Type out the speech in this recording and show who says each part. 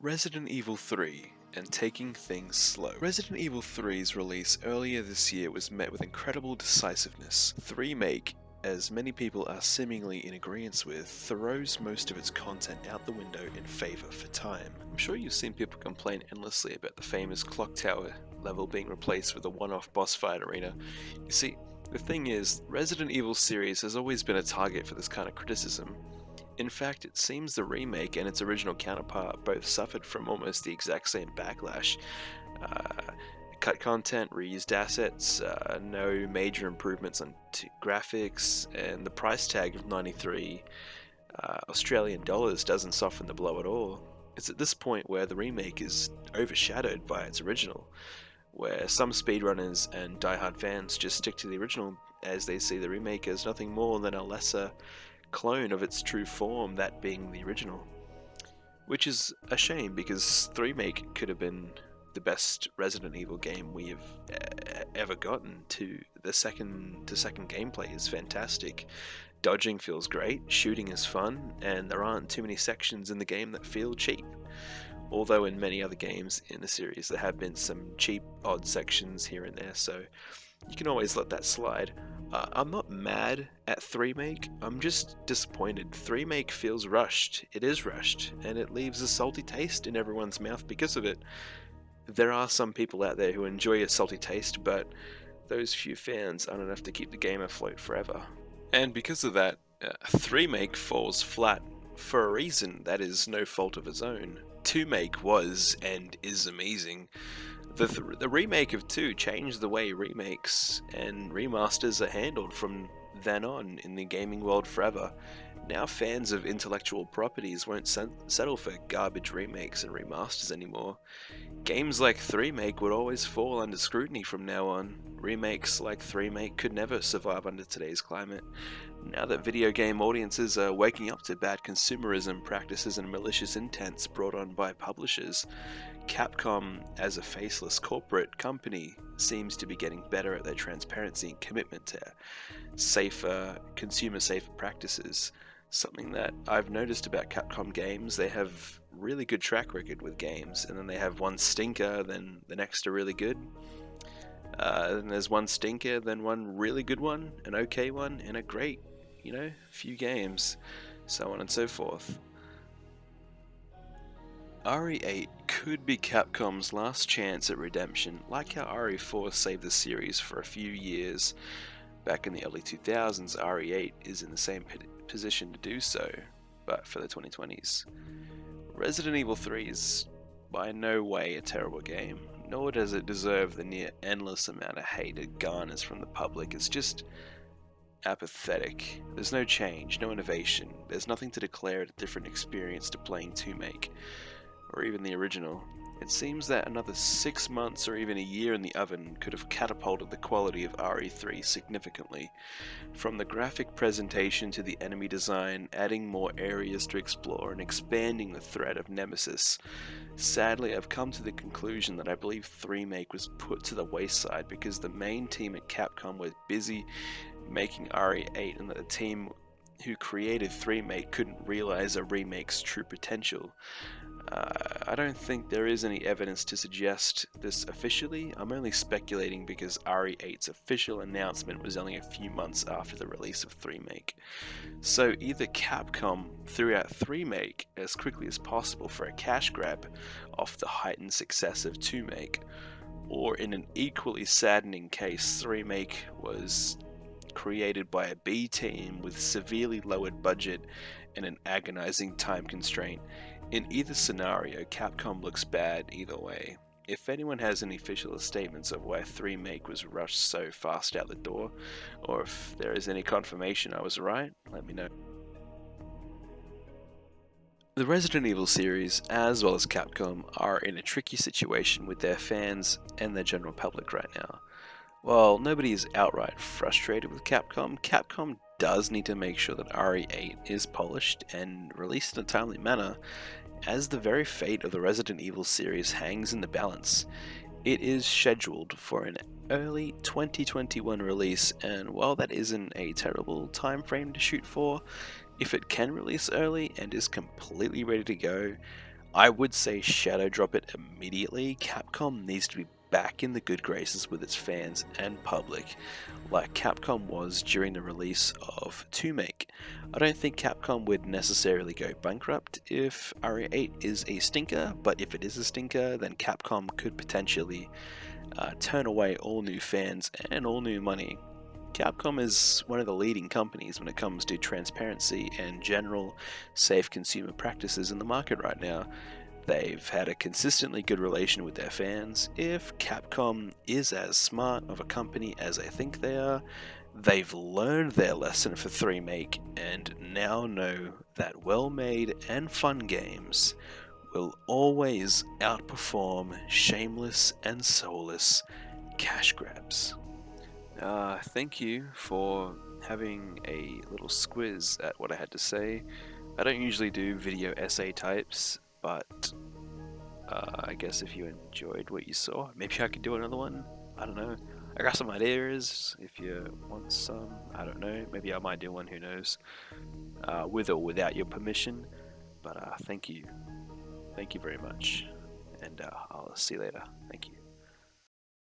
Speaker 1: Resident Evil 3 and taking things slow. Resident Evil 3's release earlier this year was met with incredible decisiveness. The remake, as many people are seemingly in agreement with, throws most of its content out the window in favour for time. I'm sure you've seen people complain endlessly about the famous clock tower level being replaced with a one-off boss fight arena. You see, the thing is, Resident Evil series has always been a target for this kind of criticism. In fact, it seems the remake and its original counterpart both suffered from almost the exact same backlash. Uh, Cut content, reused assets, no major improvements on graphics, and the price tag of 93 Australian dollars doesn't soften the blow at all. It's at this point where the remake is overshadowed by its original, where some speedrunners and diehard fans just stick to the original as they see the remake as nothing more than a lesser clone of its true form, that being the original. Which is a shame, because the remake could have been the best Resident Evil game we have ever gotten. The second gameplay is fantastic. Dodging feels great, shooting is fun, and there aren't too many sections in the game that feel cheap. Although in many other games in the series there have been some cheap, odd sections here and there, so you can always let that slide. I'm not mad at 3-make, I'm just disappointed. 3-make feels rushed. It is rushed, and it leaves a salty taste in everyone's mouth because of it. There are some people out there who enjoy a salty taste, but those few fans aren't enough to keep the game afloat forever. And because of that, 3-make falls flat for a reason that is no fault of its own. 2-make was and is amazing. The remake of 2 changed the way remakes and remasters are handled from then on in the gaming world forever. Now fans of intellectual properties won't settle for garbage remakes and remasters anymore. Games like 3-make would always fall under scrutiny from now on. Remakes like 3-make could never survive under today's climate. Now that video game audiences are waking up to bad consumerism practices and malicious intents brought on by publishers, Capcom, as a faceless corporate company, seems to be getting better at their transparency and commitment to consumer-safer practices. Something that I've noticed about Capcom games, they have really good track record with games, and then they have one stinker, then the next are really good. Then there's one stinker, then one really good one, an okay one, and a great, few games, so on and so forth. RE8 could be Capcom's last chance at redemption, like how RE4 saved the series for a few years. Back in the early 2000s, RE8 is in the same position to do so, but for the 2020s. Resident Evil 3 is by no way a terrible game, nor does it deserve the near endless amount of hate it garners from the public. It's just apathetic. There's no change, no innovation. There's nothing to declare it a different experience to playing 2-make, or even the original. It seems that another 6 months or even a year in the oven could have catapulted the quality of RE3 significantly. From the graphic presentation to the enemy design, adding more areas to explore and expanding the threat of Nemesis. Sadly, I've come to the conclusion that I believe 3-make was put to the wayside because the main team at Capcom was busy making RE8, and that the team who created 3-make couldn't realize a remake's true potential. I don't think there is any evidence to suggest this officially. I'm only speculating because RE8's official announcement was only a few months after the release of 3-make. So either Capcom threw out 3-make as quickly as possible for a cash grab off the heightened success of 2-make, or in an equally saddening case, 3-make was created by a B team with severely lowered budget and an agonizing time constraint. In either scenario, Capcom looks bad either way. If anyone has any official statements of why 3-make was rushed so fast out the door, or if there is any confirmation I was right, let me know. The Resident Evil series, as well as Capcom, are in a tricky situation with their fans and the general public right now. While nobody is outright frustrated with Capcom, Capcom does need to make sure that RE8 is polished and released in a timely manner, as the very fate of the Resident Evil series hangs in the balance. It is scheduled for an early 2021 release, and while that isn't a terrible time frame to shoot for, if it can release early and is completely ready to go, I would say shadow drop it immediately. Capcom needs to be back in the good graces with its fans and public, like Capcom was during the release of 2Make. I don't think Capcom would necessarily go bankrupt if RE8 is a stinker, but if it is a stinker, then Capcom could potentially turn away all new fans and all new money. Capcom is one of the leading companies when it comes to transparency and general safe consumer practices in the market right now. They've had a consistently good relation with their fans. If Capcom is as smart of a company as I think they are, they've learned their lesson for 3 Make and now know that well made and fun games will always outperform shameless and soulless cash grabs. Thank you for having a little squiz at what I had to say. I don't usually do video essay types, but I guess if you enjoyed what you saw, maybe I could do another one. I don't know. I got some ideas if you want some. I don't know. Maybe I might do one, who knows. With or without your permission. But thank you. Thank you very much. And I'll see you later. Thank you.